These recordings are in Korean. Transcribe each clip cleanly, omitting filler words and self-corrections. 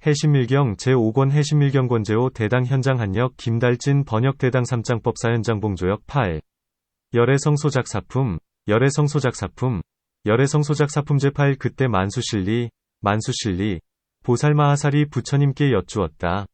해신밀경 제5권 해신밀경 권재호 대당 현장 한역 김달진 번역 대당 3장법사 현장 봉조역 8. 열애성소작사품 열애성소작사품 열애성소작사품 제8 그때 만수실리 보살마하살이 부처님께 여쭈었다.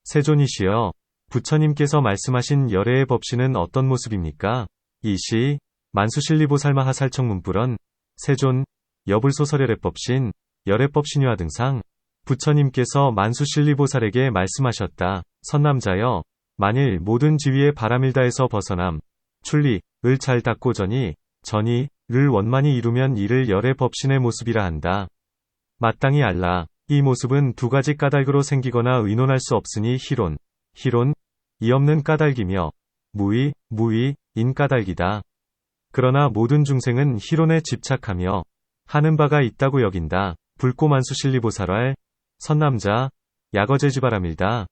세존이시여, 부처님께서 말씀하신 열애의 법신은 어떤 모습입니까? 이시 만수실리 보살마하살 청문불언 세존 여불소설열애 법신 열애법신유화 등상 부처님께서 만수실리 보살에게 말씀하셨다. 선남자여, 만일 모든 지위의 바람일다에서 벗어남 출리 을 잘 닦고 전이를 원만히 이루면 이를 열애 법신의 모습이라 한다. 마땅히 알라. 이 모습은 두 가지 까닭으로 생기거나 의논할 수 없으니 희론이 없는 까닭이며 무의인 까닭이다. 그러나 모든 중생은 희론에 집착하며 하는 바가 있다고 여긴다. 불고만수실리 보살왈 선남자 야거제지바람일다.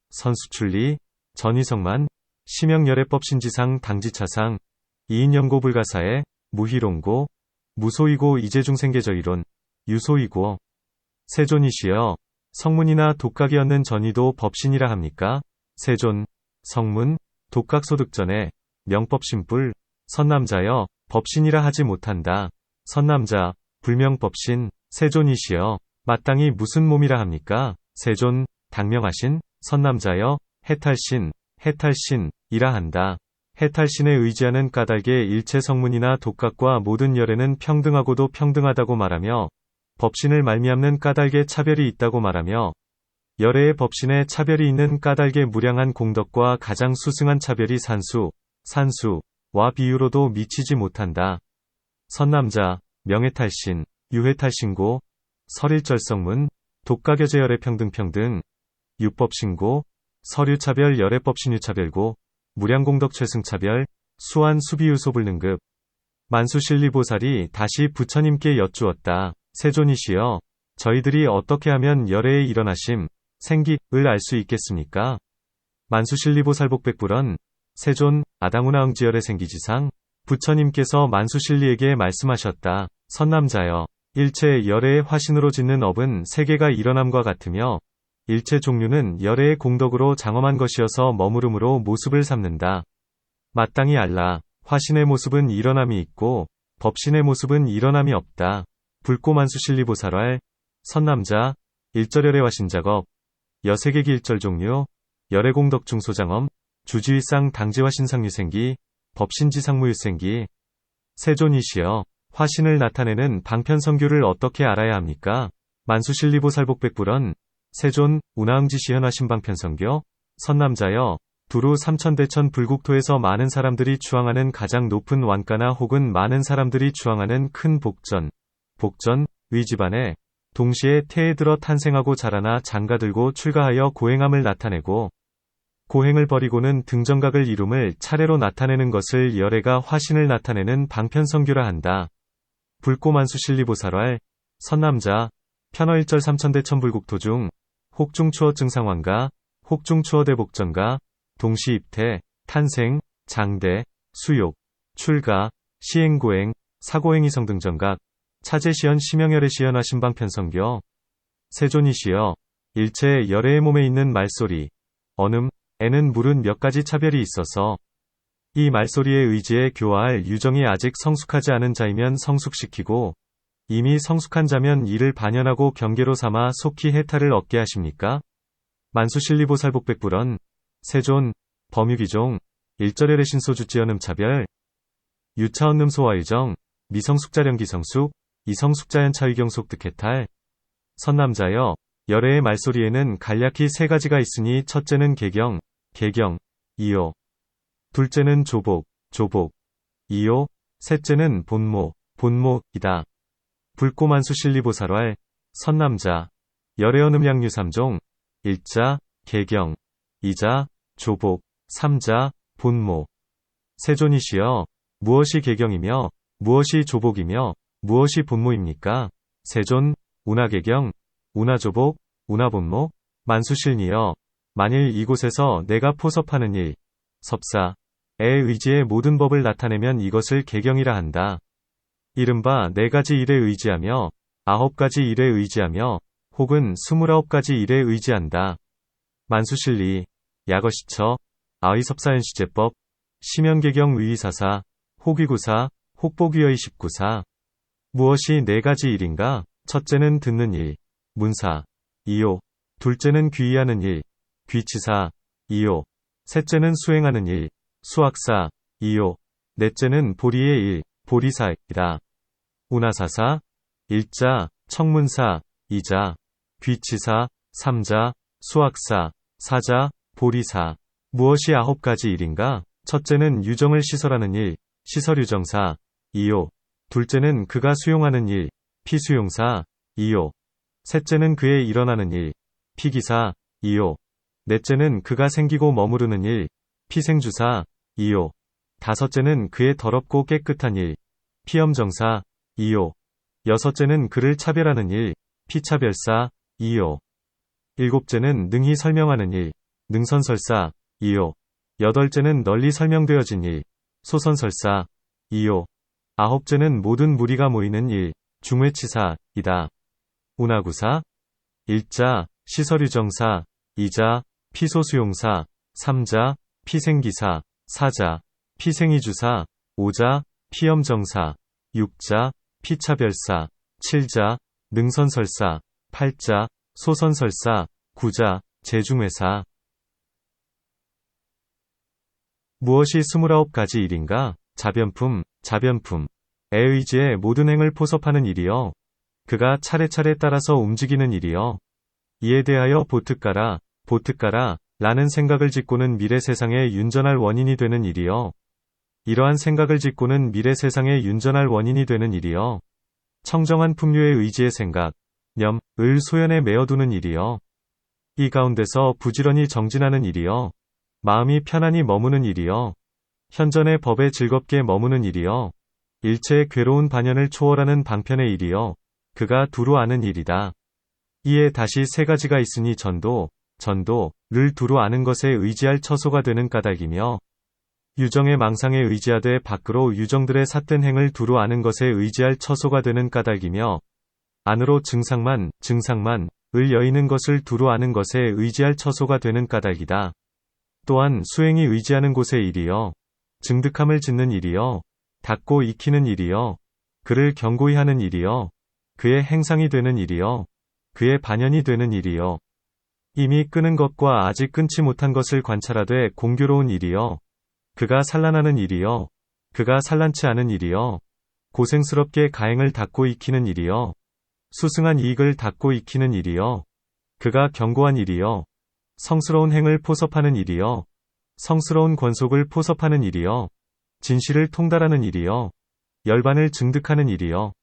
선수출리 전이성만 심형열애법신지상 당지차상 이인연고 불가사에 무희론고 무소이고 이제중생계저이론 유소이고 세존이시여, 성문이나 독각이 얻는 전이도 법신이라 합니까? 세존 성문 독각소득전에 명법신뿔 선남자여, 법신이라 하지 못한다. 선남자 불명법신 세존이시여, 마땅히 무슨 몸이라 합니까? 세존 당명하신 선남자여, 해탈신이라 한다. 해탈신에 의지하는 까닭에 일체 성문이나 독각과 모든 열애는 평등하고도 평등하다고 말하며 법신을 말미암는 까닭에 차별이 있다고 말하며 열애의 법신에 차별이 있는 까닭에 무량한 공덕과 가장 수승한 차별이 산수와 비유로도 미치지 못한다. 선남자 명해탈신 유해탈신고 설일절성문 독각여제 열애평등평등 유법신고 서류차별 열애법신유차별고 무량공덕 최승차별 수완 수비유소불능급 만수실리보살이 다시 부처님께 여쭈었다. 세존이시여, 저희들이 어떻게 하면 열애의 일어나심, 생기를 알 수 있겠습니까? 만수실리보살복백불언 세존 아당우나응지열의 생기지상 부처님께서 만수실리에게 말씀하셨다. 선남자여, 일체 열애의 화신으로 짓는 업은 세계가 일어남과 같으며 일체 종류는 열애의 공덕으로 장엄한 것이어서 머무름으로 모습을 삼는다. 마땅히 알라. 화신의 모습은 일어남이 있고 법신의 모습은 일어남이 없다. 불고만수실리보살왈 선남자 일절열애 화신작업 여세계기 일절 종류 열애공덕 중소장엄 주지위상 당지화신상유생기 법신지상무유생기 세존이시여, 화신을 나타내는 방편성교를 어떻게 알아야 합니까? 만수실리보살복백불언 세존 운하응지시현화신 방편성교 선남자여, 두루 삼천대천 불국토에서 많은 사람들이 추앙하는 가장 높은 완가나 혹은 많은 사람들이 추앙하는 큰 복전, 위집안에 동시에 태에 들어 탄생하고 자라나 장가들고 출가하여 고행함을 나타내고 고행을 버리고는 등정각을 이룸을 차례로 나타내는 것을 열애가 화신을 나타내는 방편성교라 한다. 불고만수실리보살왈 선남자 편어일절 삼천대천불국토 중 혹중추어 증상환가 혹중추어 대복전가 동시입태 탄생 장대 수욕 출가 시행고행 사고행이성 등정각 차제시현 심형열애 시현화 신방편성교 세존이시여, 일체 열애의 몸에 있는 말소리 에는 물은 몇 가지 차별이 있어서 이 말소리에 의지해 교화할 유정이 아직 성숙하지 않은 자이면 성숙시키고 이미 성숙한 자면 이를 반연하고 경계로 삼아 속히 해탈을 얻게 하십니까? 만수실리보살복백불언 세존 범유기종 일절열애 신소주지연음 차별 유차언름 소화유정 미성숙자령 기성숙 이성숙자연 차위경속 득해탈 선남자여, 열애의 말소리에는 간략히 세 가지가 있으니 첫째는 개경, 이요. 둘째는 조복, 이요. 셋째는 본모이다. 불고만수실리보살왈 선남자 열애언음양류 3종 1자, 개경 2자, 조복 3자, 본모 세존이시여, 무엇이 개경이며 무엇이 조복이며 무엇이 본모입니까? 세존 운하개경, 운하조복, 운하본모 만수실니여, 만일 이곳에서 내가 포섭하는 일, 섭사에 의지해 모든 법을 나타내면 이것을 개경이라 한다. 이른바 4가지 일에 의지하며 9가지 일에 의지하며 혹은 29가지 일에 의지한다. 만수실리, 약어시처, 아의섭사현시제법, 심연계경 의의사사, 혹위구사, 혹복위의 19사. 무엇이 4가지 일인가? 첫째는 듣는 일, 문사. 2요. 둘째는 귀의하는 일, 귀치사. 2요. 셋째는 수행하는 일, 수학사. 2요. 넷째는 보리의 일, 보리사이다. 운하사사, 1자, 청문사, 2자, 귀치사, 3자, 수학사, 4자, 보리사. 무엇이 9가지 일인가? 첫째는 유정을 시설하는 일, 시설유정사. 2요. 둘째는 그가 수용하는 일, 피수용사. 2요. 셋째는 그의 일어나는 일, 피기사. 2요. 넷째는 그가 생기고 머무르는 일, 피생주사. 2요. 다섯째는 그의 더럽고 깨끗한 일, 피엄정사. 2요. 여섯째는 그를 차별하는 일, 피차별사. 2요. 일곱째는 능히 설명하는 일, 능선설사. 2요. 여덟째는 널리 설명되어진 일, 소선설사. 2요. 아홉째는 모든 무리가 모이는 일, 중회치사이다. 운하구사. 1자, 시설유정사. 2자, 피소수용사. 3자, 피생기사. 4자, 피생이주사. 5자, 피엄정사. 6자, 피차별사. 7자, 능선설사. 8자, 소선설사. 9자, 재중회사. 무엇이 29가지 일인가? 자변품, 자변품. 에 의지해 모든 행을 포섭하는 일이여. 그가 차례차례 따라서 움직이는 일이여. 이에 대하여 보특가라, 보특가라, 라는 생각을 짓고는 미래 세상에 윤전할 원인이 되는 일이여. 이러한 생각을 짓고는 미래 세상에 윤전할 원인이 되는 일이여. 청정한 풍류의 의지의 생각, 념, 을 소연에 메어두는 일이여. 이 가운데서 부지런히 정진하는 일이여. 마음이 편안히 머무는 일이여. 현전의 법에 즐겁게 머무는 일이여. 일체의 괴로운 반연을 초월하는 방편의 일이여. 그가 두루 아는 일이다. 이에 다시 3가지가 있으니 전도를 두루 아는 것에 의지할 처소가 되는 까닭이며, 유정의 망상에 의지하되 밖으로 유정들의 삿된 행을 두루 아는 것에 의지할 처소가 되는 까닭이며, 안으로 증상만, 을 여의는 것을 두루 아는 것에 의지할 처소가 되는 까닭이다. 또한 수행이 의지하는 곳의 일이여. 증득함을 짓는 일이여. 닫고 익히는 일이여. 그를 견고히 하는 일이여. 그의 행상이 되는 일이여. 그의 반연이 되는 일이여. 이미 끄는 것과 아직 끊지 못한 것을 관찰하되 공교로운 일이여. 그가 산란하는 일이여. 그가 산란치 않은 일이여. 고생스럽게 가행을 닫고 익히는 일이여. 수승한 이익을 닫고 익히는 일이여. 그가 견고한 일이여. 성스러운 행을 포섭하는 일이여. 성스러운 권속을 포섭하는 일이여. 진실을 통달하는 일이여. 열반을 증득하는 일이여.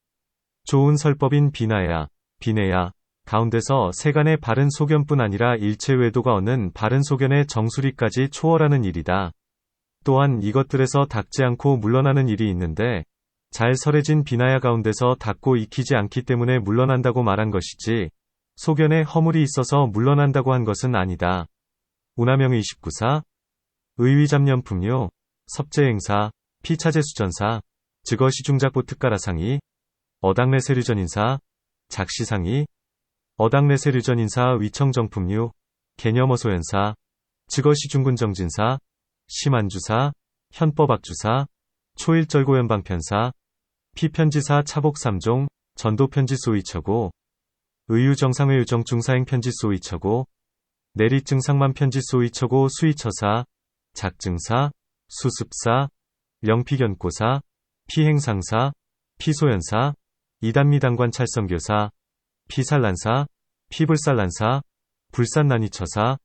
좋은 설법인 비나야, 비내야, 가운데서 세간의 바른 소견뿐 아니라 일체 외도가 얻는 바른 소견의 정수리까지 초월하는 일이다. 또한 이것들에서 닦지 않고 물러나는 일이 있는데, 잘 설해진 비나야 가운데서 닦고 익히지 않기 때문에 물러난다고 말한 것이지, 소견에 허물이 있어서 물러난다고 한 것은 아니다. 운하명의 29사, 의위잡념품요, 섭제행사, 피차제수전사, 즉어시중작보특가라상이, 어당내세류전인사, 작시상이, 어당내세류전인사 위청정품류, 개념어소연사, 즉어시중군정진사, 심안주사, 현법악주사, 초일절고연방편사, 피편지사 차복3종, 전도편지소이처고, 의유정상의유정중사행편지소이처고, 내리증상만편지소이처고 수이처사, 작증사, 수습사, 명피견고사, 피행상사, 피소연사, 이단미당관찰성교사, 피살란사, 피불살란사, 불산난이처사,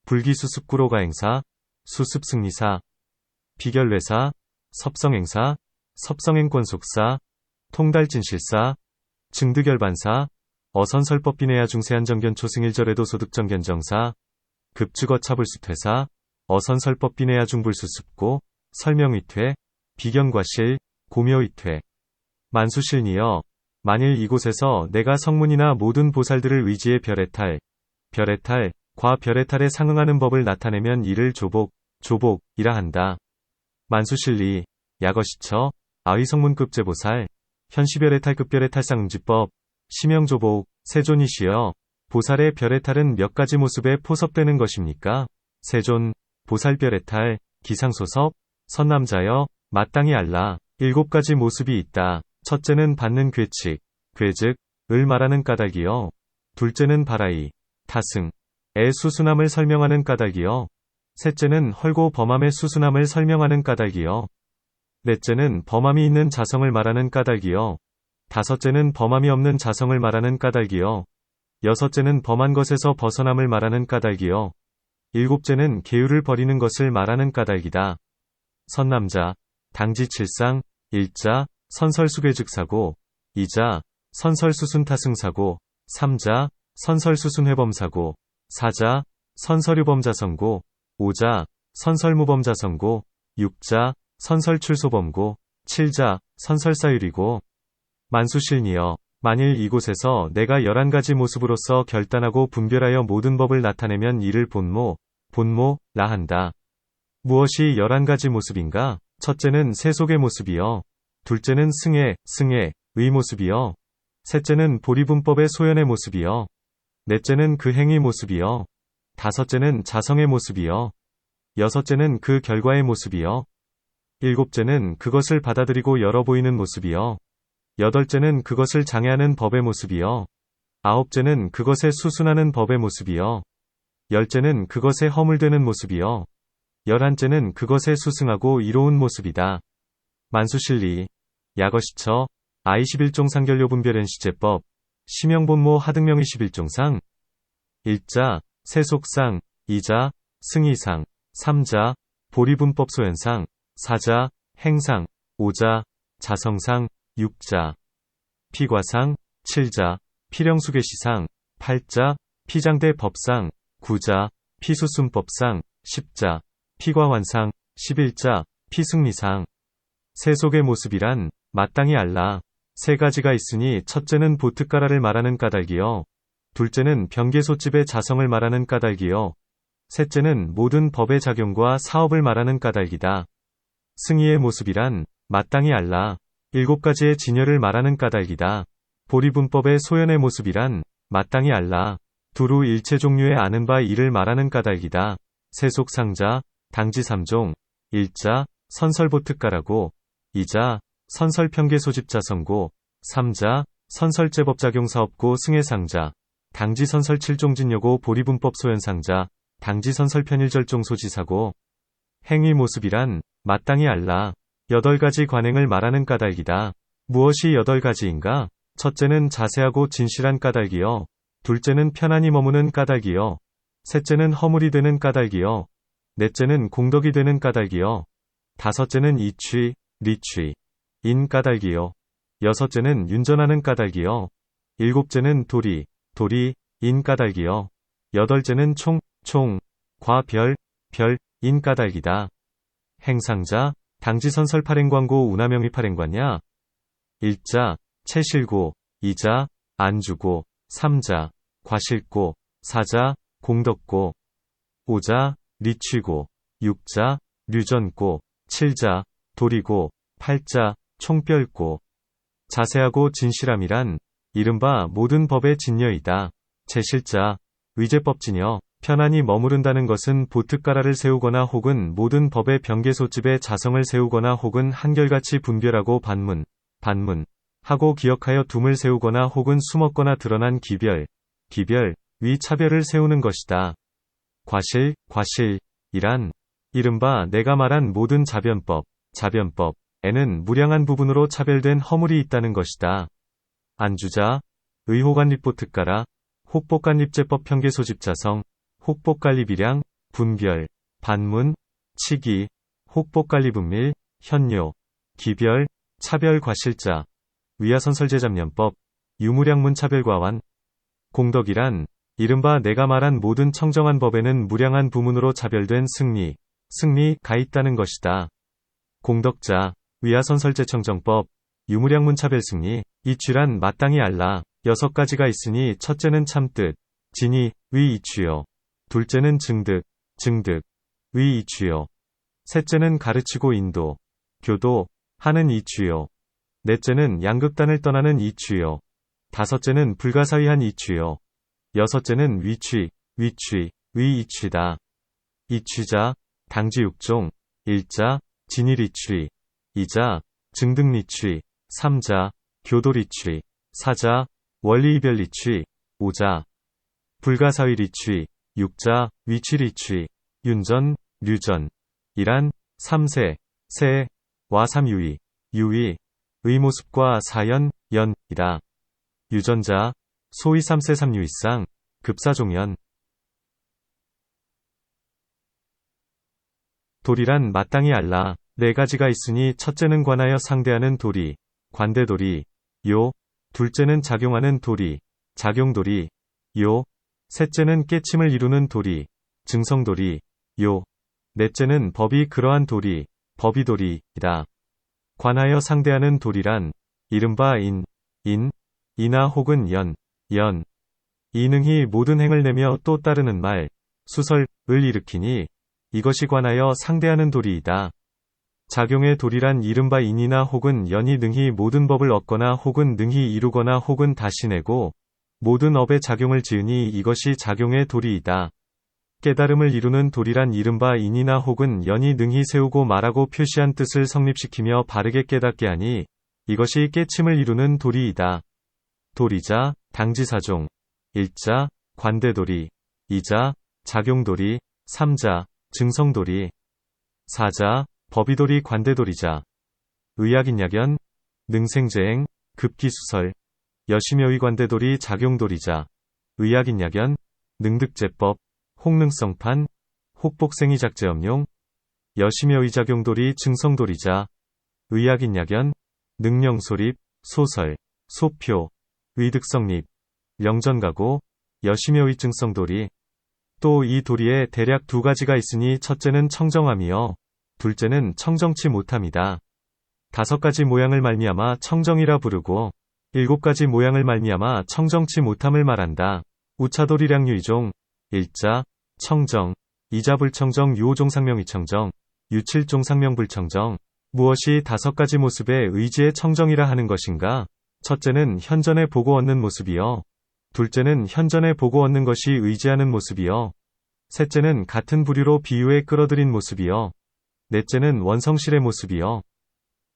불기수습구로가행사, 수습승리사, 비결례사, 섭성행사, 섭성행권속사, 통달진실사, 증득열반사, 어선설법비내야 중세한정견 초승일절에도 소득정견정사, 급주거차불수퇴사, 어선설법비내야 중불수습고, 설명의퇴, 비견과실, 고묘의퇴. 만수실니여, 만일 이곳에서 내가 성문이나 모든 보살들을 의지해 별의탈, 과 별의탈에 상응하는 법을 나타내면 이를 조복이라 한다. 만수실리, 약어시처, 아의성문급제보살, 현시별의탈급별의탈상응지법, 심영조복, 세존이시여, 보살의 별의 탈은 몇 가지 모습에 포섭되는 것입니까? 세존, 보살별의 탈, 기상소섭, 선남자여, 마땅히 알라. 7가지 모습이 있다. 첫째는 받는 괴칙, 괴즉, 을 말하는 까닭이요. 둘째는 바라이, 타승, 의 수순함을 설명하는 까닭이요. 셋째는 헐고 범함의 수순함을 설명하는 까닭이요. 넷째는 범함이 있는 자성을 말하는 까닭이요. 다섯째는 범함이 없는 자성을 말하는 까닭이요. 여섯째는 범한 것에서 벗어남을 말하는 까닭이요. 일곱째는 계율을 버리는 것을 말하는 까닭이다. 선남자, 당지칠상, 일자, 선설수괴즉사고, 이자, 선설수순타승사고, 삼자, 선설수순회범사고, 사자, 선설유범자성고, 오자, 선설무범자성고, 육자, 선설출소범고, 칠자, 선설사율이고. 만수실니여, 만일 이곳에서 내가 11가지 모습으로서 결단하고 분별하여 모든 법을 나타내면 이를 본모라 한다. 무엇이 11가지 모습인가? 첫째는 세속의 모습이요. 둘째는 승의 모습이요. 셋째는 보리분법의 소연의 모습이요. 넷째는 그 행위 모습이요. 다섯째는 자성의 모습이요. 여섯째는 그 결과의 모습이요. 일곱째는 그것을 받아들이고 열어 보이는 모습이요. 여덟째는 그것을 장애하는 법의 모습이요. 아홉째는 그것에 수순하는 법의 모습이요. 열째는 그것에 허물되는 모습이요. 열한째는 그것에 수승하고 이로운 모습이다. 만수실리, 야거시처, 아21종 상결료분별현 시제법, 심형본모 하등명 21종상, 일자, 세속상, 이자, 승이상, 삼자, 보리분법 소연상, 사자, 행상, 오자, 자성상, 육자, 피과상, 칠자, 필형수계시상, 팔자, 피장대 법상, 구자, 피수순법상, 십자, 피과환상, 11자, 피승리상. 세속의 모습이란 마땅히 알라. 세 가지가 있으니 첫째는 보특가라를 말하는 까닭이요. 둘째는 병계소집의 자성을 말하는 까닭이요. 셋째는 모든 법의 작용과 사업을 말하는 까닭이다. 승의의 모습이란 마땅히 알라. 7가지의 진여를 말하는 까닭이다. 보리분법의 소연의 모습이란 마땅히 알라. 두루 일체 종류의 아는 바 이를 말하는 까닭이다. 세속상자, 당지3종, 일자, 선설보특가라고, 이자, 선설평계소집자성고, 삼자, 선설제법작용사업고 승해상자, 당지선설 7종진여고 보리분법 소연상자, 당지선설편일절종 소지사고. 행위 모습이란 마땅히 알라. 8가지 관행을 말하는 까닭이다. 무엇이 8가지인가? 첫째는 자세하고 진실한 까닭이요. 둘째는 편안히 머무는 까닭이요. 셋째는 허물이 되는 까닭이요. 넷째는 공덕이 되는 까닭이요. 다섯째는 이취, 리취, 인 까닭이요. 여섯째는 윤전하는 까닭이요. 일곱째는 도리, 인 까닭이요. 여덟째는 과, 인 까닭이다. 행상자, 당지선설 팔행광고 운하명의 팔행관야. 일자, 채실고, 이자, 안주고, 삼자, 과실고, 사자, 공덕고, 오자, 리취고, 육자, 류전고, 칠자, 도리고, 팔자, 총별고. 자세하고 진실함이란 이른바 모든 법의 진여이다. 제실자, 의제법진여, 편안히 머무른다는 것은 보특가라를 세우거나 혹은 모든 법의 병계소집에 자성을 세우거나 혹은 한결같이 분별하고 반문, 하고 기억하여 둠을 세우거나 혹은 숨었거나 드러난 기별, 위 차별을 세우는 것이다. 과실이란 이른바 내가 말한 모든 자변법에는 무량한 부분으로 차별된 허물이 있다는 것이다. 안주자, 의호관립보특가라, 혹복관립제법 평계소집자성, 혹복관립이량, 분별, 반문, 치기, 혹복관립은밀, 현료, 기별, 차별과실자, 위하선설제잡념법, 유무량문차별과완. 공덕이란 이른바 내가 말한 모든 청정한 법에는 무량한 부문으로 차별된 승리가 있다는 것이다. 공덕자, 위하선설제청정법, 유무량문차별승리. 이취란 마땅히 알라. 6가지가 있으니 첫째는 참뜻, 진의, 위 이취요. 둘째는 증득, 위 이취요. 셋째는 가르치고 인도, 교도, 하는 이취요. 넷째는 양극단을 떠나는 이취요. 다섯째는 불가사의한 이취요. 여섯째는 위취, 위이취다. 이취자, 당지 육종, 일자, 진일이취, 이자, 증등리취, 삼자, 교도리취, 사자, 원리이별리취, 오자, 불가사의리취, 육자, 위취리취, 윤전, 류전, 이란, 삼세, 세, 와삼유의, 유의, 의모습과 사연, 연이다. 유전자, 소위 삼세 삼유의상, 급사종연. 도리란 마땅히 알라. 네 가지가 있으니 첫째는 관하여 상대하는 도리, 관대도리, 요. 둘째는 작용하는 도리, 작용도리, 요. 셋째는 깨침을 이루는 도리, 증성도리, 요. 넷째는 법이 그러한 도리, 법이도리이다. 관하여 상대하는 도리란 이른바 이나 혹은 연. 이능히 모든 행을 내며 또 따르는 말, 수설을 일으키니 이것이 관하여 상대하는 도리이다. 작용의 도리란 이른바 인이나 혹은 연이 능히 모든 법을 얻거나 혹은 능히 이루거나 혹은 다시 내고 모든 업에 작용을 지으니 이것이 작용의 도리이다. 깨달음을 이루는 도리란 이른바 인이나 혹은 연이 능히 세우고 말하고 표시한 뜻을 성립시키며 바르게 깨닫게 하니 이것이 깨침을 이루는 도리이다. 도리자, 당지사종, 일자, 관대도리, 이자, 작용도리, 삼자, 증성도리, 사자, 법이도리 관대도리자, 의약인약연, 능생재행, 급기수설, 여심여의 관대도리 작용도리자, 의약인약연, 능득제법, 혹능성판, 혹복생이작제엄용, 여심여의 작용도리 증성도리자, 의약인약연, 능령소립, 소설, 소표, 의득성립, 명전가고, 여심여의 증성도리. 또 이 도리에 대략 두 가지가 있으니 첫째는 청정함이요, 둘째는 청정치 못함이다. 다섯 가지 모양을 말미암아 청정이라 부르고 일곱 가지 모양을 말미암아 청정치 못함을 말한다. 우차도리량유이종, 일자, 청정, 이자 불청정 유오종 상명이청정, 유칠종 상명불청정. 무엇이 다섯 가지 모습의 의지의 청정이라 하는 것인가? 첫째는 현전에 보고 얻는 모습이요. 둘째는 현전에 보고 얻는 것이 의지하는 모습이요. 셋째는 같은 부류로 비유에 끌어들인 모습이요. 넷째는 원성실의 모습이요.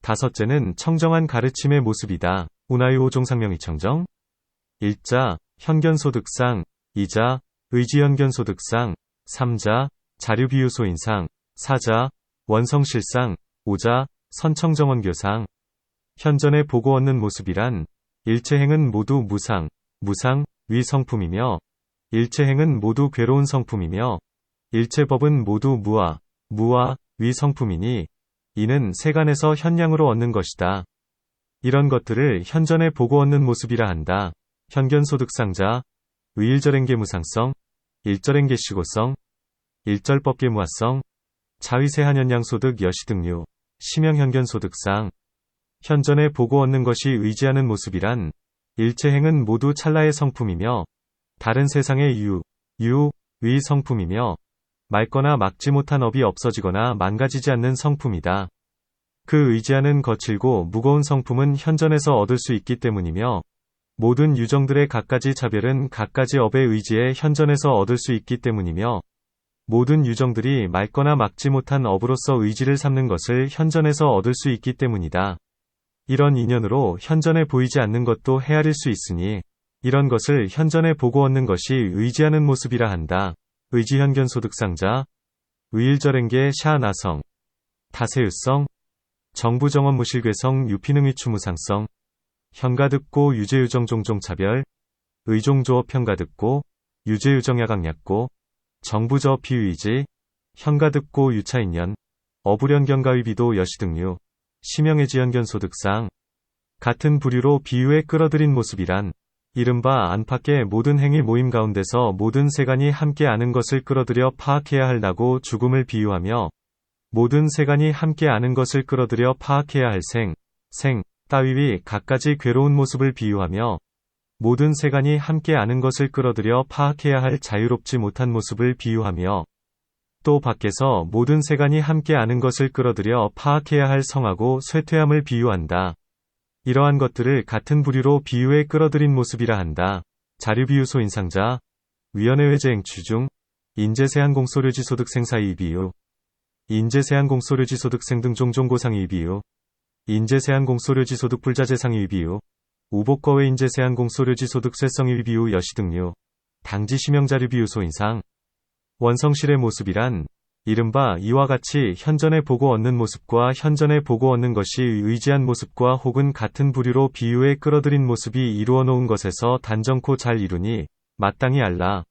다섯째는 청정한 가르침의 모습이다. 운하유오종 상명이청정. 일자, 현견소득상, 이자, 의지현견소득상, 삼자, 자류비유소인상, 사자, 원성실상, 오자, 선청정원교상. 현전에 보고 얻는 모습이란 일체행은 모두 무상, 위성품이며 일체행은 모두 괴로운 성품이며 일체법은 모두 무아, 위성품이니 이는 세간에서 현량으로 얻는 것이다. 이런 것들을 현전에 보고 얻는 모습이라 한다. 현견소득상자, 의일절행계무상성, 일절행계시고성, 일절법계무화성, 자의세한현량소득 여시등류, 심형현견소득상. 현전에 보고 얻는 것이 의지하는 모습이란 일체행은 모두 찰나의 성품이며 다른 세상의 위 성품이며 맑거나 막지 못한 업이 없어지거나 망가지지 않는 성품이다. 그 의지하는 거칠고 무거운 성품은 현전에서 얻을 수 있기 때문이며 모든 유정들의 갖가지 차별은 갖가지 업의 의지에 현전에서 얻을 수 있기 때문이며 모든 유정들이 맑거나 막지 못한 업으로서 의지를 삼는 것을 현전에서 얻을 수 있기 때문이다. 이런 인연으로 현전에 보이지 않는 것도 헤아릴 수 있으니 이런 것을 현전에 보고 얻는 것이 의지하는 모습이라 한다. 의지현견소득상자, 의일절행계 샤나성, 타세유성, 정부정원무실괴성 유피능의추무상성, 현가득고 유제유정종종차별, 의종조업 현가득고, 유제유정야강약고, 정부저 피의지, 현가득고 유차인연, 어부련견가의비도 여시등류, 심형의지현견소득상. 같은 부류로 비유에 끌어들인 모습이란 이른바 안팎의 모든 행위 모임 가운데서 모든 세간이 함께 아는 것을 끌어들여 파악해야 할 나고 죽음을 비유하며 모든 세간이 함께 아는 것을 끌어들여 파악해야 할 따위위 갖가지 괴로운 모습을 비유하며 모든 세간이 함께 아는 것을 끌어들여 파악해야 할 자유롭지 못한 모습을 비유하며 또 밖에서 모든 세간이 함께 아는 것을 끌어들여 파악해야 할 성하고 쇠퇴함을 비유한다. 이러한 것들을 같은 부류로 비유에 끌어들인 모습이라 한다. 자료비유 소인상자, 위원회외제 행취 중, 인재세한공소료지소득생사이익비유, 인재세한공소료지소득생 등 종종고상이익비유, 인재세한공소료지소득불자재상이익비유, 우복거외 인재세한공소료지소득세성이익비유 여시 등류, 당지시명자료비유 소인상, 원성실의 모습이란, 이른바 이와 같이 현전의 보고 얻는 모습과 현전의 보고 얻는 것이 의지한 모습과 혹은 같은 부류로 비유에 끌어들인 모습이 이루어 놓은 것에서 단정코 잘 이루니 마땅히 알라.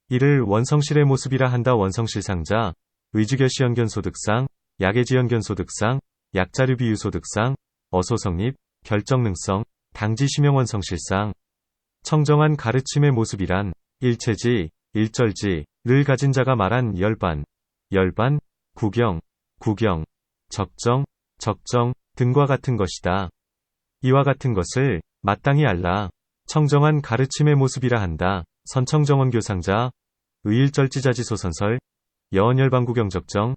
이를 원성실의 모습이라 한다. 원성실상자, 의지결시연견소득상, 약애지연견소득상, 약자료비유소득상, 어소성립, 결정능성, 당지시명원성실상. 청정한 가르침의 모습이란 일체지, 일절지를 가진 자가 말한 열반, 구경, 적정 등과 같은 것이다. 이와 같은 것을 마땅히 알라. 청정한 가르침의 모습이라 한다. 선청정원교상자, 의일절지자지소선설, 여언열반구경적정,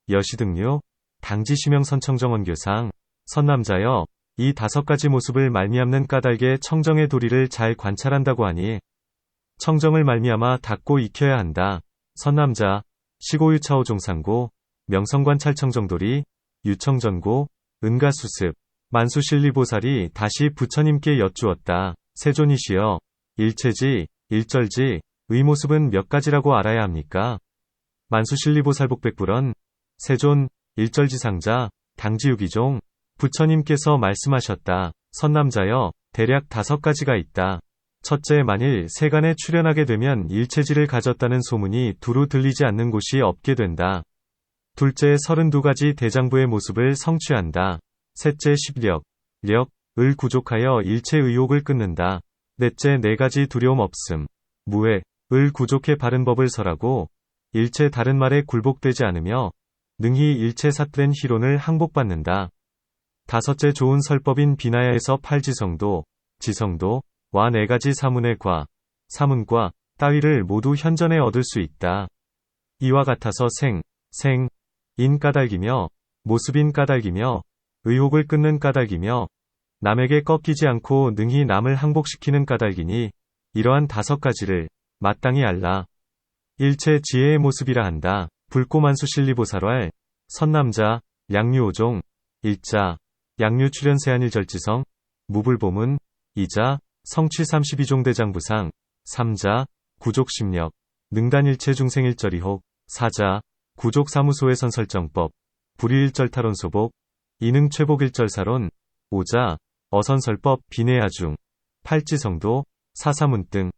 여시등류, 당지시명 선청정원교상, 선남자여, 이 5가지 모습을 말미암는 까닭의 청정의 도리를 잘 관찰한다고 하니 청정을 말미암아 닦고 익혀야 한다. 선남자, 시고유차오종상고, 명성관찰청정도리, 유청전고, 은가수습, 만수실리보살이 다시 부처님께 여쭈었다. 세존이시여, 일체지, 일절지, 의 모습은 몇 가지라고 알아야 합니까? 만수실리보살복백불언, 세존, 일절지상자, 당지유기종, 부처님께서 말씀하셨다. 선남자여, 대략 5가지가 있다. 첫째, 만일 세간에 출현하게 되면 일체지를 가졌다는 소문이 두루 들리지 않는 곳이 없게 된다. 둘째, 32가지 대장부의 모습을 성취한다. 셋째, 십력, 을 구족하여 일체 의욕을 끊는다. 넷째, 4가지 두려움 없음, 을 구족해 바른 법을 설하고 일체 다른 말에 굴복되지 않으며 능히 일체 삿된 희론을 항복받는다. 다섯째, 좋은 설법인 비나야에서 8지성도, 지성도, 와 4가지 사문의 사문과 따위를 모두 현전에 얻을 수 있다. 이와 같아서 인 까닭이며, 모습인 까닭이며, 의혹을 끊는 까닭이며, 남에게 꺾이지 않고 능히 남을 항복시키는 까닭이니, 이러한 5가지를 마땅히 알라. 일체 지혜의 모습이라 한다. 불고만수실리보살왈, 선남자, 양류오종, 일자, 양류출현세한일절지성, 무불보문, 이자, 성취 32종 대장부상, 3자, 구족심력, 능단일체중생일절이혹, 4자, 구족사무소의 선설정법, 불의일절타론소복, 이능최복일절사론, 5자, 어선설법 비내야중, 8지성도, 사사문 등,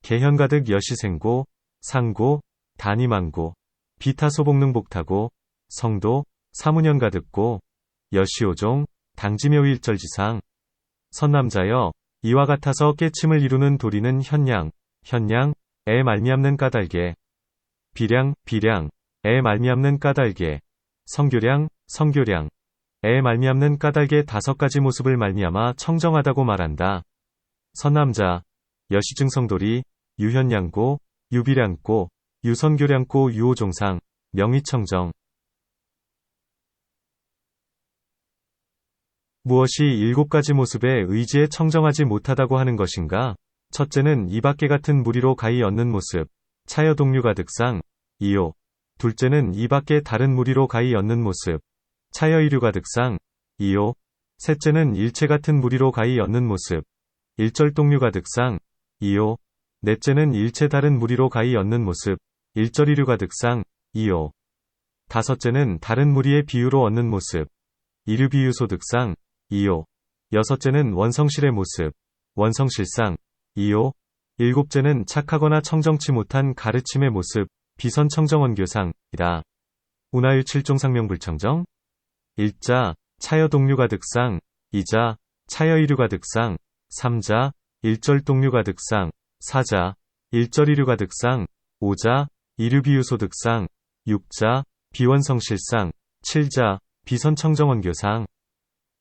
개현가득 여시생고, 상고, 단임망고, 비타소복능복타고, 성도, 사문현가득고, 여시오종, 당지묘일절지상. 선남자여, 이와 같아서 깨침을 이루는 도리는 현량에 말미암는 까닭에, 비량에 말미암는 까닭에, 성교량에 말미암는 까닭의 5가지 모습을 말미암아 청정하다고 말한다. 선남자, 여시증성도리, 유현량고, 유비량고, 유선교량고, 유오종상, 명의청정. 무엇이 7가지 모습에 의지에 청정하지 못하다고 하는 것인가? 첫째는 이 밖에 같은 무리로 가히 얻는 모습, 차여동류가득상, 2호. 둘째는 이 밖에 다른 무리로 가히 얻는 모습, 차여이류가득상, 2호. 셋째는 일체 같은 무리로 가히 얻는 모습, 일절동류가득상, 2호. 넷째는 일체 다른 무리로 가히 얻는 모습, 일절이류가득상, 2호. 다섯째는 다른 무리의 비유로 얻는 모습, 이류비유소득상, 2호. 여섯째는 원성실의 모습, 원성실상, 2호. 일곱째는 착하거나 청정치 못한 가르침의 모습, 비선청정원교상이다. 운하유 7종상명불청정, 1자, 차여동류가득상, 2자, 차여이류가득상, 3자, 일절동류가득상, 4자, 일절이류가득상, 5자, 이류비유소득상, 6자, 비원성실상, 7자, 비선청정원교상.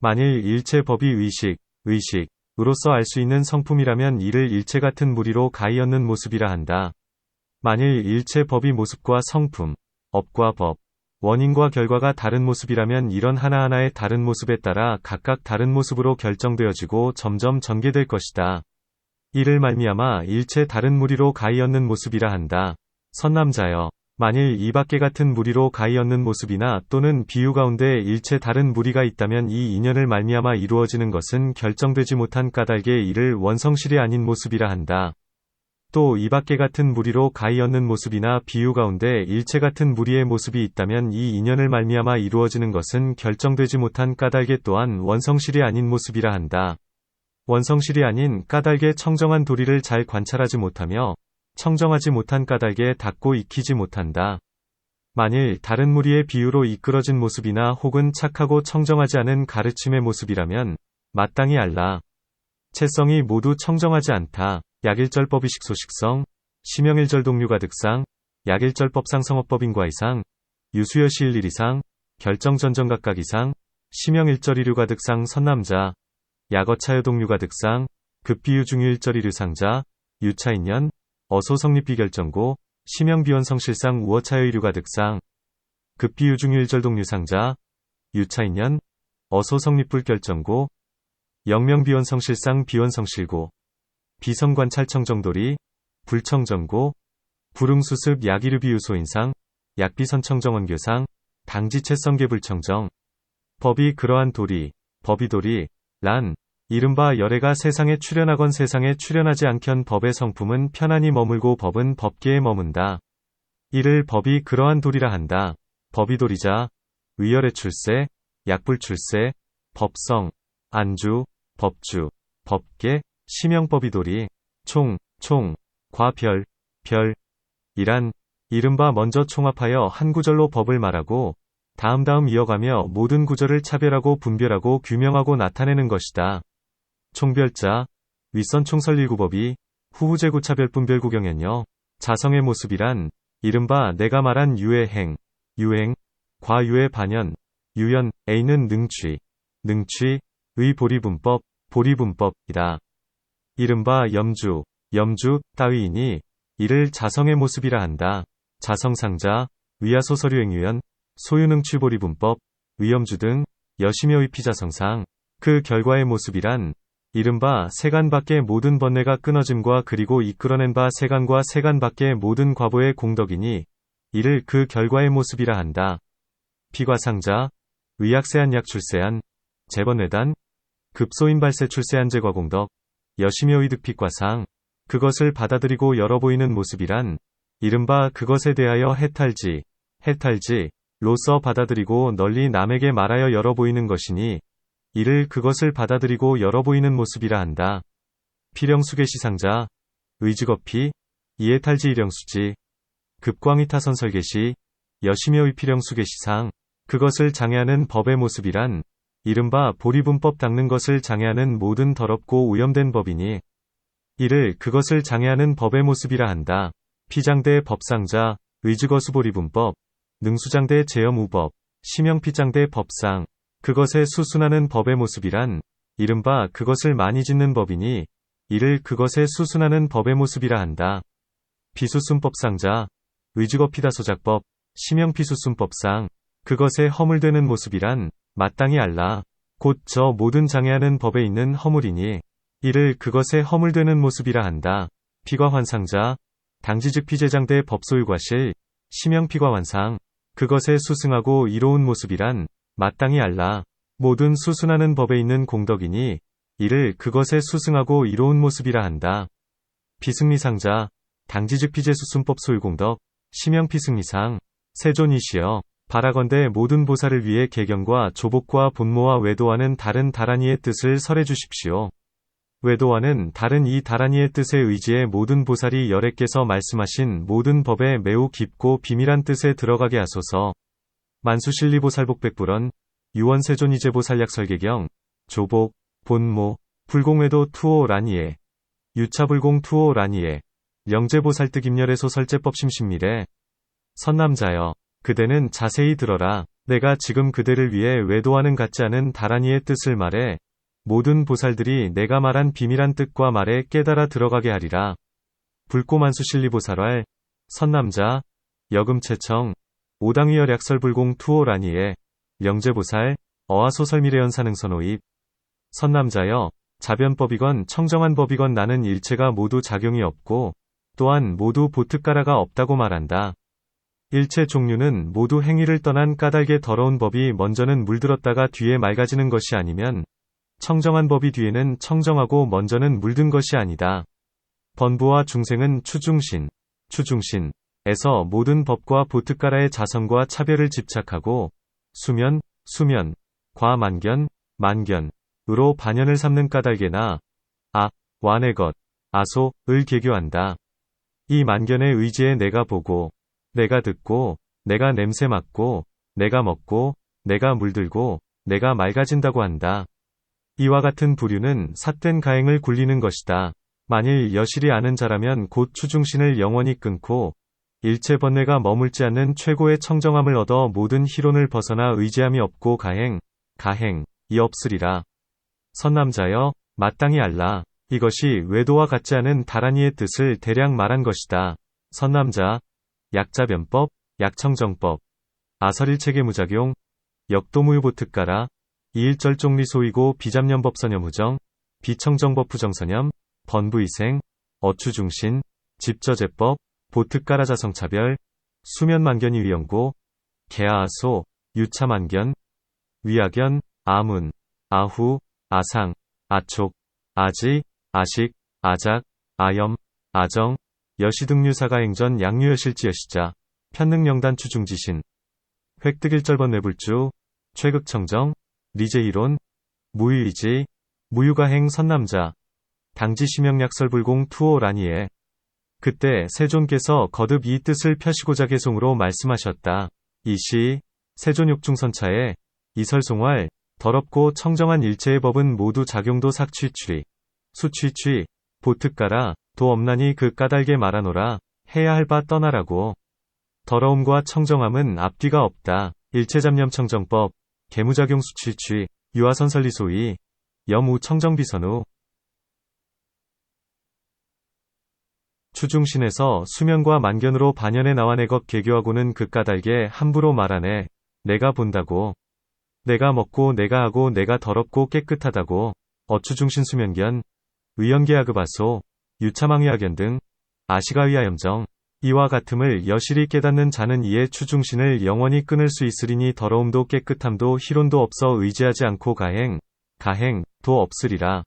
만일 일체 법이 의식으로서 알 수 있는 성품이라면 이를 일체 같은 무리로 가히 얻는 모습이라 한다. 만일 일체 법이 모습과 성품, 업과 법, 원인과 결과가 다른 모습이라면 이런 하나하나의 다른 모습에 따라 각각 다른 모습으로 결정되어지고 점점 전개될 것이다. 이를 말미암아 일체 다른 무리로 가히 얻는 모습이라 한다. 선남자여. 만일 이 밖에 같은 무리로 가히 얻는 모습이나 또는 비유 가운데 일체 다른 무리가 있다면 이 인연을 말미암아 이루어지는 것은 결정되지 못한 까닭에 이를 원성실이 아닌 모습이라 한다. 또 이 밖에 같은 무리로 가히 얻는 모습이나 비유 가운데 일체 같은 무리의 모습이 있다면 이 인연을 말미암아 이루어지는 것은 결정되지 못한 까닭에 또한 원성실이 아닌 모습이라 한다. 원성실이 아닌 까닭에 청정한 도리를 잘 관찰하지 못하며 청정하지 못한 까닭에 닿고 익히지 못한다. 만일 다른 무리의 비유로 이끌어진 모습이나 혹은 착하고 청정하지 않은 가르침의 모습이라면 마땅히 알라. 채성이 모두 청정하지 않다. 약일절법이식 소식성, 시명일절 동류가득상, 약일절법상 성업법인과이상, 유수여시일일이상, 결정전정각각이상, 시명일절이류가득상 선남자, 약어차여 동류가득상, 급비유중유일절이류상자, 유차인연, 어소성립비결정고, 시명비원성실상 우어차여이류가득상, 급비유중유일절동류상자, 유차인연, 어소성립불결정고, 영명비원성실상 비원성실고, 비성관찰청정도리, 불청정고, 불응수습 약이류비유소인상, 약비선청정원교상, 당지채성계불청정. 법이 그러한 도리, 법이도리, 란, 이른바 열애가 세상에 출현하건 세상에 출현하지 않견 법의 성품은 편안히 머물고 법은 법계에 머문다. 이를 법이 그러한 도리라 한다. 법이도리자, 위열의 출세, 약불출세, 법성, 안주, 법주, 법계, 시명법이도리, 총, 과별, 별, 이란, 이른바 먼저 총합하여 한 구절로 법을 말하고 다음 이어가며 모든 구절을 차별하고 분별하고 규명하고 나타내는 것이다. 총별자, 윗선 총설일구법이 후후제구차별분별구경연여, 자성의 모습이란 이른바 내가 말한 유의 행, 유행, 과유의 반연, 유연, A는 능취, 의 보리분법, 보리분법이다. 이른바 염주, 따위이니 이를 자성의 모습이라 한다. 자성상자, 위야소서류행유연, 소유능취보리분법, 위염주 등 여심여의 피자성상, 그 결과의 모습이란 이른바 세간 밖의 모든 번뇌가 끊어짐과 그리고 이끌어낸 바 세간과 세간 밖의 모든 과보의 공덕이니 이를 그 결과의 모습이라 한다. 피과상자, 위약세한 약출세한, 재번뇌단, 급소인발세 출세한 제과공덕, 여심여의 득피과상, 그것을 받아들이고 열어 보이는 모습이란 이른바 그것에 대하여 해탈지로서 받아들이고 널리 남에게 말하여 열어 보이는 것이니 이를 그것을 받아들이고 열어 보이는 모습이라 한다. 필영수계시상자, 의직어피, 이해탈지 일영수지, 급광이타선설계시, 여심여의 필영수계시상, 그것을 장애하는 법의 모습이란 이른바 보리분법 닦는 것을 장애하는 모든 더럽고 오염된 법이니 이를 그것을 장애하는 법의 모습이라 한다. 피장대 법상자, 의직어수보리분법, 능수장대 제염우법, 시명피장대 법상, 그것에 수순하는 법의 모습이란 이른바 그것을 많이 짓는 법이니 이를 그것에 수순하는 법의 모습이라 한다. 비수순법상자, 의직어피다소작법, 시명피수순법상, 그것에 허물되는 모습이란 마땅히 알라. 곧 저 모든 장애하는 법에 있는 허물이니 이를 그것에 허물되는 모습이라 한다. 피과환상자, 당지즉 피제장대 법소유과실, 시명피과환상, 그것에 수승하고 이로운 모습이란 마땅히 알라. 모든 수순하는 법에 있는 공덕이니 이를 그것에 수승하고 이로운 모습이라 한다. 피승리상자, 당지즉 피제수순법 소유공덕, 시명피승리상, 세존이시여, 바라건대 모든 보살을 위해 개경과 조복과 본모와 외도와는 다른 다라니의 뜻을 설해 주십시오. 외도와는 다른 이 다라니의 뜻에 의지해 모든 보살이 열애께서 말씀하신 모든 법에 매우 깊고 비밀한 뜻에 들어가게 하소서. 만수실리보살복백불언, 유원세존이제보살약설계경, 조복, 본모, 불공외도 투오 라니에, 유차불공 투오 라니에, 영제보살득임열애소 설제법 심신미래. 선남자여, 그대는 자세히 들어라. 내가 지금 그대를 위해 외도와는 같지 않은 다라니의 뜻을 말해 모든 보살들이 내가 말한 비밀한 뜻과 말에 깨달아 들어가게 하리라. 불고만수실리보살왈, 선남자, 여금채청, 오당위열 약설불공 투오라니에, 영제보살, 어아소설미래연사능선호입. 선남자여, 자변법이건 청정한 법이건 나는 일체가 모두 작용이 없고 또한 모두 보트가라가 없다고 말한다. 일체 종류는 모두 행위를 떠난 까닭에 더러운 법이 먼저는 물들었다가 뒤에 맑아지는 것이 아니면 청정한 법이 뒤에는 청정하고 먼저는 물든 것이 아니다. 번부와 중생은 추중신에서 모든 법과 보트가라의 자성과 차별을 집착하고 수면, 만견으로 반연을 삼는 까닭에나 완의 것, 아소을 계교한다. 이 만견의 의지에 내가 보고, 내가 듣고, 내가 냄새 맡고, 내가 먹고, 내가 물들고, 내가 맑아진다고 한다. 이와 같은 부류는 삿된 가행을 굴리는 것이다. 만일 여실히 아는 자라면 곧 추중신을 영원히 끊고 일체 번뇌가 머물지 않는 최고의 청정함을 얻어 모든 희론을 벗어나 의지함이 없고 가행이 없으리라. 선남자여, 마땅히 알라. 이것이 외도와 같지 않은 다란이의 뜻을 대략 말한 것이다. 선남자, 약자변법, 약청정법, 아설일체계무작용, 역도무유보특가라, 이일절종리소이고 비잡념법선염후정, 비청정법후정선염, 번부이생, 어추중신, 집저제법, 보특가라자성차별, 수면만견이위연고, 개아아소, 유차만견, 위아견, 아문, 아후, 아상, 아촉, 아지, 아식, 아작, 아염, 아정, 여시등류사가행전 양유여실지여시자, 편능영단 추중지신, 획득일절번 뇌불주, 최극청정, 리제이론, 무유이지, 무유가행 선남자, 당지심영약설불공 투오라니에. 그때 세존께서 거듭 이 뜻을 펴시고자 개송으로 말씀하셨다. 이시, 세존욕중선차에, 이설송활, 더럽고 청정한 일체의 법은 모두 작용도 수취취, 보특가라, 도 없나니 그 까닭에 말하노라, 해야 할 바 떠나라고. 더러움과 청정함은 앞뒤가 없다. 일체잡념청정법, 계무작용 수취취, 유아선설리소이, 염우청정비선우. 추중신에서 수면과 만견으로 반연에 나와 내 것 계교하고는 그 까닭에 함부로 말하네. 내가 본다고. 내가 먹고 내가 하고 내가 더럽고 깨끗하다고. 어추중신 수면견, 의연계하급아소, 유차망위하견 등, 아시가의하염정. 이와 같음을 여실히 깨닫는 자는 이에 추중신을 영원히 끊을 수 있으리니 더러움도 깨끗함도 희론도 없어 의지하지 않고 가행도 없으리라.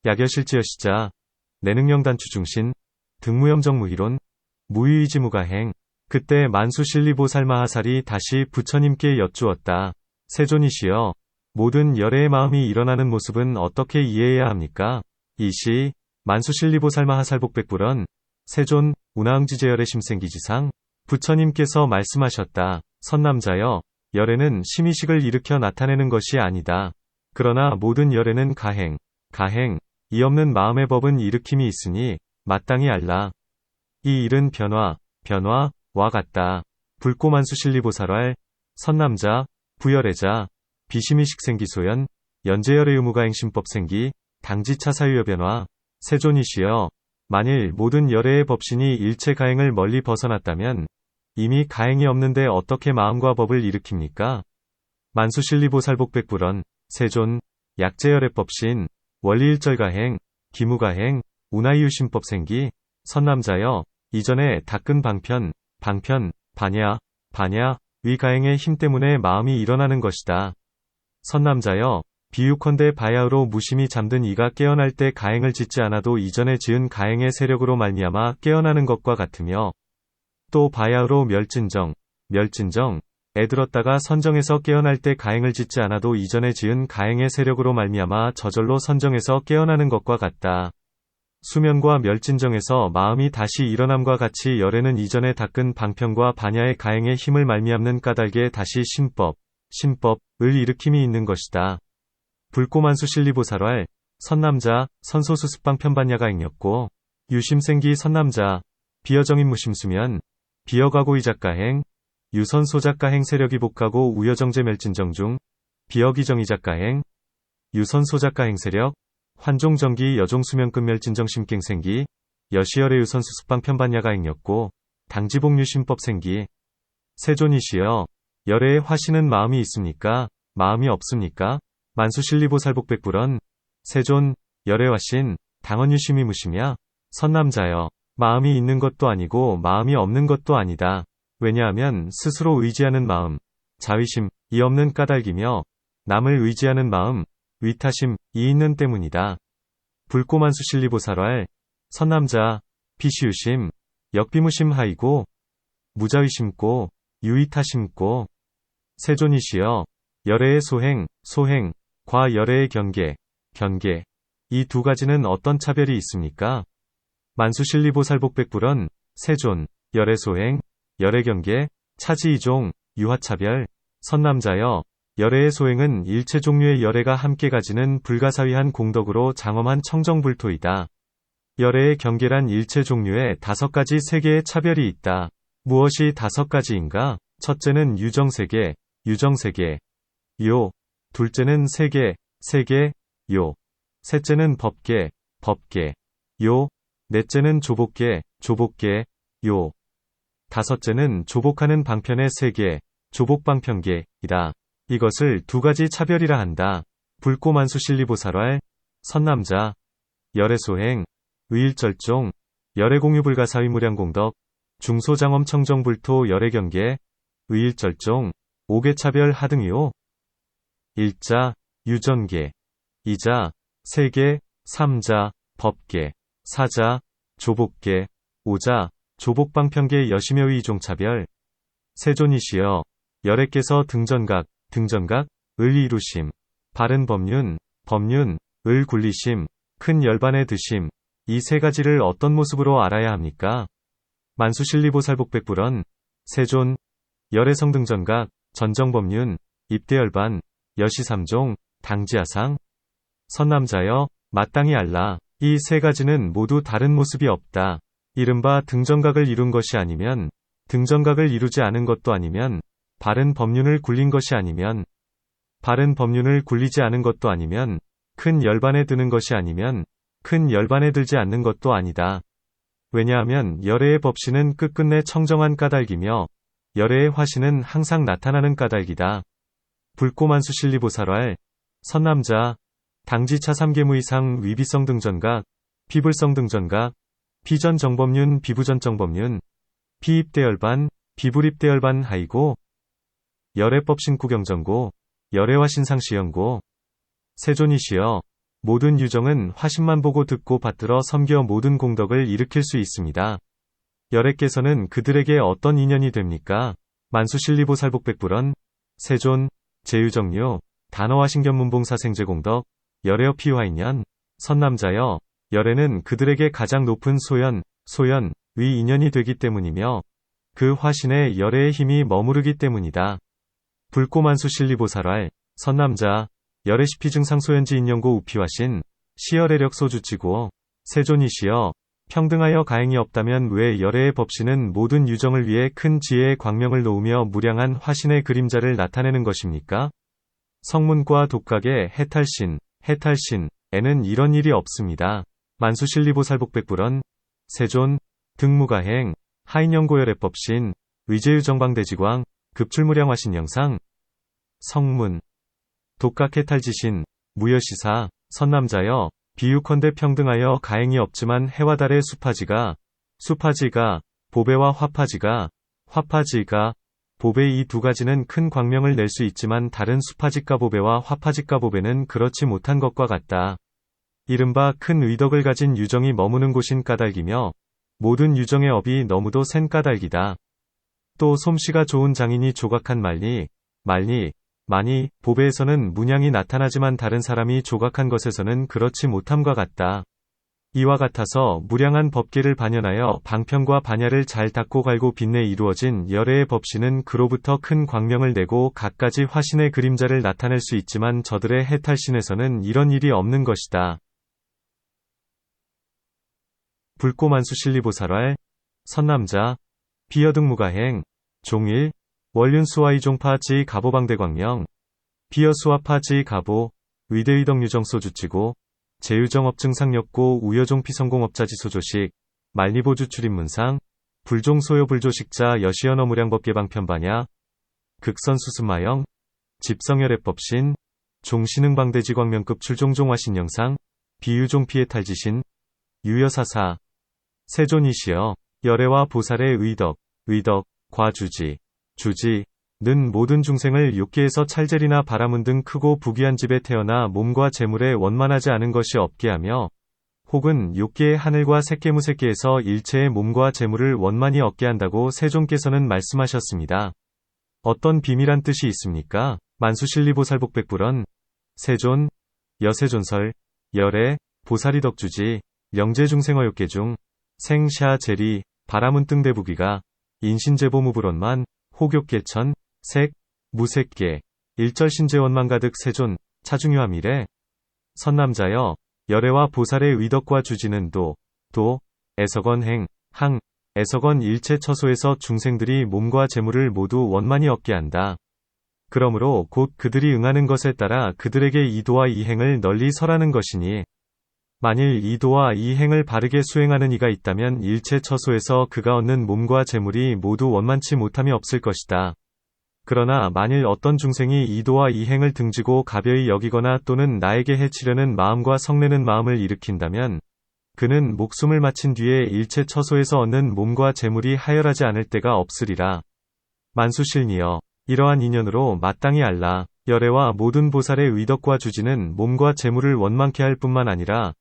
약여실지여시자, 내능영단 추중신, 등무염정무희론, 무유이지무가행. 그때 만수실리보살마하살이 다시 부처님께 여쭈었다. 세존이시여, 모든 열애의 마음이 일어나는 모습은 어떻게 이해해야 합니까? 이시, 만수실리보살마하살복백불언, 세존, 운하응지제열의 심생기지상. 부처님께서 말씀하셨다. 선남자여, 열애는 심의식을 일으켜 나타내는 것이 아니다. 그러나 모든 열애는 가행이 없는 마음의 법은 일으킴이 있으니 마땅히 알라. 이 일은 변화와 같다. 불고만수실리보살왈, 선남자, 부열애자, 비심의식생기소연, 연제열의 의무가행심법생기, 당지차사유여변화. 세존이시여, 만일 모든 열애의 법신이 일체 가행을 멀리 벗어났다면 이미 가행이 없는데 어떻게 마음과 법을 일으킵니까? 만수실리보살복백불언, 세존, 약제열의 법신, 원리일절가행, 기무가행, 운하이유심법생기. 선남자여, 이전에 닦은 방편, 반야, 위가행의 힘 때문에 마음이 일어나는 것이다. 선남자여, 비유컨대 바야흐로 무심히 잠든 이가 깨어날 때 가행을 짓지 않아도 이전에 지은 가행의 세력으로 말미암아 깨어나는 것과 같으며, 또 바야흐로 멸진정에 들었다가 선정에서 깨어날 때 가행을 짓지 않아도 이전에 지은 가행의 세력으로 말미암아 저절로 선정에서 깨어나는 것과 같다. 수면과 멸진정에서 마음이 다시 일어남과 같이 열애는 이전에 닦은 방편과 반야의 가행의 힘을 말미암는 까닭에 다시 신법을 일으킴이 있는 것이다. 불고만수실리보살왈, 선남자, 선소수습방편반야가행였고, 유심생기 선남자, 비여정인무심수면, 비여가고이작가행, 유선소작가행 세력이 복하고 우여정제 멸진정 중, 비여기정이작가행, 유선소작가행 세력, 환종정기 여종수면끝멸진정심갱생기, 여시열의 유선수습방편반야가행였고, 당지복류심법생기. 세존이시여, 열애의 화신은 마음이 있습니까? 마음이 없습니까? 만수실리보살복백불언, 세존, 열애화신, 당언유심이 무심야. 선남자여. 마음이 있는 것도 아니고 마음이 없는 것도 아니다. 왜냐하면 스스로 의지하는 마음, 자위심, 이 없는 까닭이며 남을 의지하는 마음, 위타심, 이 있는 때문이다. 불꼬만수실리보살왈. 선남자, 비시유심, 역비무심 하이고, 무자위심고, 유이타심고. 세존이시여. 열애의 소행, 소행, 과 열애의 경계, 경계. 이 두 가지는 어떤 차별이 있습니까? 만수실리보살복백불언. 세존, 열애 소행, 열애 경계, 차지 이종, 유화차별. 선남자여. 열애의 소행은 일체 종류의 열애가 함께 가지는 불가사의한 공덕으로 장엄한 청정불토이다. 열애의 경계란 일체 종류의 5가지 세계의 차별이 있다. 무엇이 5가지인가? 첫째는 유정세계, 유정세계. 요. 둘째는 세계, 세계, 요. 셋째는 법계, 법계, 요. 넷째는 조복계, 조복계, 요. 다섯째는 조복하는 방편의 세계, 조복방편계이다. 이것을 2가지 차별이라 한다. 불꼬만수실리보살왈. 선남자. 열애소행, 의일절종, 열애공유불가사위무량공덕, 중소장엄 청정불토 열애경계, 의일절종, 5개차별 하등이요. 1자, 유전계. 2자, 세계. 3자, 법계. 4자, 조복계. 5자, 조복방편계 여심여의 이종차별. 세존이시여. 열애께서 등전각, 등전각, 을 이루심. 바른 법륜, 법륜, 을 굴리심. 큰 열반에 드심. 이 3가지를 어떤 모습으로 알아야 합니까? 만수실리보살복백불언. 세존. 열애성 등전각, 전정법륜, 입대열반, 여시삼종, 당지하상. 선남자여. 마땅히 알라. 이 3가지는 모두 다른 모습이 없다. 이른바 등전각을 이룬 것이 아니면, 등전각을 이루지 않은 것도 아니면, 바른 법륜을 굴린 것이 아니면, 바른 법륜을 굴리지 않은 것도 아니면, 큰 열반에 드는 것이 아니면, 큰 열반에 들지 않는 것도 아니다. 왜냐하면 열애의 법신은 끝끝내 청정한 까닭이며, 열애의 화신은 항상 나타나는 까닭이다. 불꼬만수실리보살왈. 선남자. 당지차 3계무 이상 위비성 등전각, 피불성 등전각, 피전정법륜 비부전정법륜, 피입대열반, 비불입대열반 하이고, 열애법신구경전고, 열애화신상시연고. 세존이시여. 모든 유정은 화신만 보고 듣고 받들어 섬겨 모든 공덕을 일으킬 수 있습니다. 열애께서는 그들에게 어떤 인연이 됩니까? 만수실리보살복백불언. 세존. 제유정류, 단어화신견문봉사생제공덕, 열애어 피화인연. 선남자여. 열애는 그들에게 가장 높은 소연, 소연, 위 인연이 되기 때문이며, 그 화신에 열애의 힘이 머무르기 때문이다. 불꼬만수실리보살왈. 선남자. 열애시피증상소연지 인연고 우피화신, 시열애력 소주치고. 세존이시여. 평등하여 가행이 없다면 왜 열애의 법신은 모든 유정을 위해 큰 지혜의 광명을 놓으며 무량한 화신의 그림자를 나타내는 것입니까? 성문과 독각의 해탈신, 해탈신에는 이런 일이 없습니다. 만수실리보살복백불언. 세존. 등무가행, 하인연고열애법신, 위제유정방대지광, 급출무량화신 영상. 성문. 독각해탈지신, 무여시사. 선남자여. 비유컨대 평등하여 가행이 없지만 해와 달의 수파지가, 수파지가, 보배와 화파지가, 화파지가, 보배 이 2가지는 큰 광명을 낼 수 있지만 다른 수파지가 보배와 화파지가 보배는 그렇지 못한 것과 같다. 이른바 큰 의덕을 가진 유정이 머무는 곳인 까닭이며, 모든 유정의 업이 너무도 센 까닭이다. 또 솜씨가 좋은 장인이 조각한 말리, 말리, 많이, 보배에서는 문양이 나타나지만 다른 사람이 조각한 것에서는 그렇지 못함과 같다. 이와 같아서 무량한 법계를 반연하여 방편과 반야를 잘 닦고 갈고 빛내 이루어진 열애의 법신은 그로부터 큰 광명을 내고 갖가지 화신의 그림자를 나타낼 수 있지만 저들의 해탈신에서는 이런 일이 없는 것이다. 불꼬만수실리보살왈. 선남자. 비여등무가행, 종일, 원륜수와이종파지 가보방대광명, 비여수와파지 가보, 위대의덕유정소주치고, 제유정업증상역고 우여종피성공업자지소조식, 말리보주출입문상, 불종소요불조식자 여시언어무량법계방편반야, 극선수습마영, 집성열애법신, 종신흥방대지광명급 출종종화신영상, 비유종피의 탈지신, 유여사사. 세존이시여, 열애와 보살의 의덕, 과주지, 는 모든 중생을 욕계에서 찰젤이나 바라문 등 크고 부귀한 집에 태어나 몸과 재물에 원만하지 않은 것이 없게 하며, 혹은 욕계의 하늘과 색계무색계에서 일체의 몸과 재물을 원만히 얻게 한다고 세존께서는 말씀하셨습니다. 어떤 비밀한 뜻이 있습니까? 만수실리보살복백불언, 세존, 여세존설, 열애, 보살이 덕주지, 명제중생어욕계중, 생샤 제리, 바라문 등 대부기가, 인신제보무불원만, 혹욕계천, 색, 무색계, 일절신제원만 가득 세존, 차중요함이래. 선남자여, 열애와 보살의 의덕과 주지는 에서건 에서건 일체 처소에서 중생들이 몸과 재물을 모두 원만히 얻게 한다. 그러므로 곧 그들이 응하는 것에 따라 그들에게 이도와 이행을 널리 설하는 것이니, 만일 이도와 이행을 바르게 수행하는 이가 있다면 일체 처소에서 그가 얻는 몸과 재물이 모두 원만치 못함이 없을 것이다. 그러나 만일 어떤 중생이 이도와 이행을 등지고 가벼이 여기거나 또는 나에게 해치려는 마음과 성내는 마음을 일으킨다면 그는 목숨을 마친 뒤에 일체 처소에서 얻는 몸과 재물이 하열하지 않을 때가 없으리라. 만수실니여, 이러한 인연으로 마땅히 알라. 열애와 모든 보살의 의덕과 주지는 몸과 재물을 원만케 할 뿐만 아니라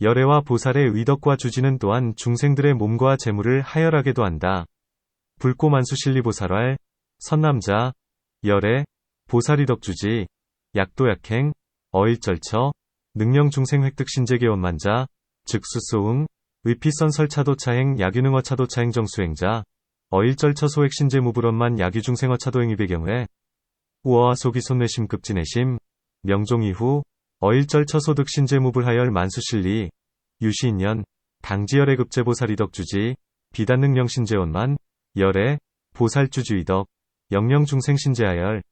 열애와 보살의 의덕과 주지는 또한 중생들의 몸과 재물을 하열하게도 한다. 불고만수실리보살왈, 선남자, 열애, 보살이덕주지, 약도약행, 어일절처, 능령중생획득신제계원만자, 즉수소응, 위피선설차도차행 야규능어차도차행 정수행자, 어일절처 소액신제무불원만 야규중생어차도행위배 경우에 우어와 속이 손내심 급진내심, 명종이후, 어일절처 소득신제무불하열 만수실리, 유시인연, 당지열애 급제보살이덕주지, 비단능령신제원만, 열애, 보살주주이덕, 영령중생신제하열.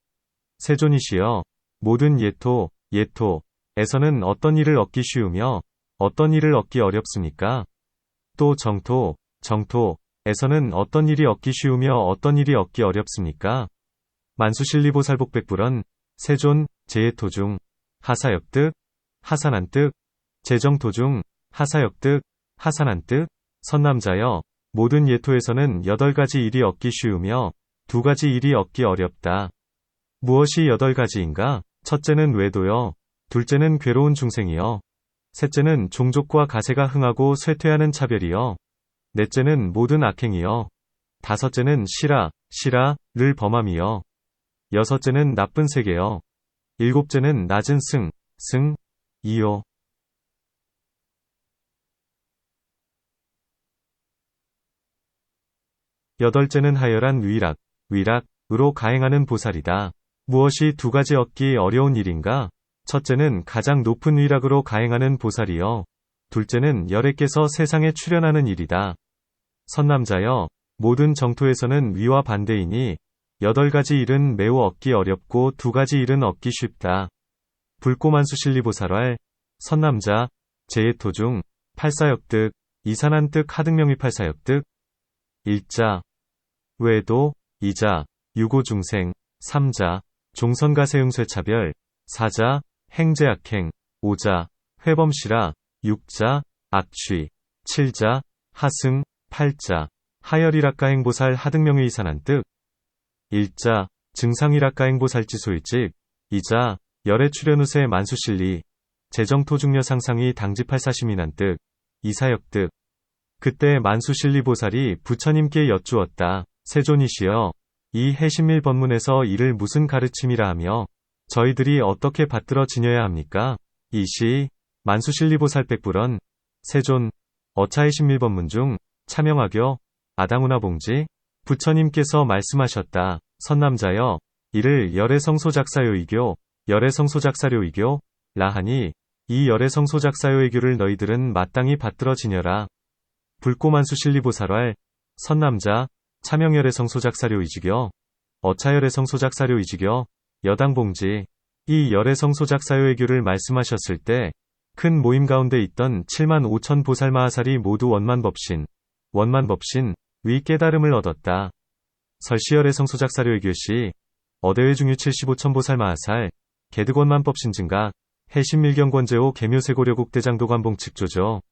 세존이시여, 모든 예토에서는 어떤 일을 얻기 쉬우며 어떤 일을 얻기 어렵습니까? 또 정토에서는 어떤 일이 얻기 쉬우며 어떤 일이 얻기 어렵습니까? 만수실리보살복백불언, 세존, 제예토중, 하사역득, 하산한득, 제정토중, 하사역득, 하산한득, 선남자여, 모든 예토에서는 8가지 일이 얻기 쉬우며 2가지 일이 얻기 어렵다. 무엇이 8가지인가? 첫째는 외도여, 둘째는 괴로운 중생이여, 셋째는 종족과 가세가 흥하고 쇠퇴하는 차별이여, 넷째는 모든 악행이여, 다섯째는 시라를 범함이여, 여섯째는 나쁜 세계여, 일곱째는 낮은 승이요. 여덟째는 하열한 위락으로 가행하는 보살이다. 무엇이 2가지 얻기 어려운 일인가? 첫째는 가장 높은 위락으로 가행하는 보살이여, 둘째는 열애께서 세상에 출현하는 일이다. 선남자여, 모든 정토에서는 위와 반대이니 8가지 일은 매우 얻기 어렵고 2가지 일은 얻기 쉽다. 불고만수실리보살왈, 선남자, 제예토중, 팔사역득, 이산한득 하등명위 팔사역득, 일자, 외도, 이자, 유고중생, 삼자, 종선가세응쇠차별, 사자, 행제악행, 오자, 회범시라, 육자, 악취, 칠자, 하승, 팔자, 하열이락가행보살 하등명의 이산한뜻, 일자, 증상이락가행보살지소일집, 이자, 열애 출현우세 만수실리, 재정토중녀 상상이 당지팔사시민한뜻, 이사역뜻. 그때 만수실리 보살이 부처님께 여쭈었다. 세존이시여, 이 해신밀 법문에서 이를 무슨 가르침이라 하며 저희들이 어떻게 받들어 지녀야 합니까? 이시 만수실리보살 백불언, 세존, 어차해신밀법문 중 차명하교, 아당우나봉지, 부처님께서 말씀하셨다. 선남자여, 이를 열애성소작사요이교, 열애성소작사료이교, 라하니, 이 열애성소작사요이교를 너희들은 마땅히 받들어 지녀라. 불고만수실리보살왈, 선남자, 차명열애성소작사료이지교, 어차열애성소작사료이지교, 여당봉지. 이 열애성소작사요의교를 말씀하셨을 때 큰 모임 가운데 있던 7만 5천 보살마하살이 모두 원만법신, 위 깨달음을 얻었다. 설시열애성소작사료의교시 어대회 중유 75천 보살마하살, 개득원만법신 증각, 해신밀경권제호 개묘세고려국 대장도관봉 측조죠.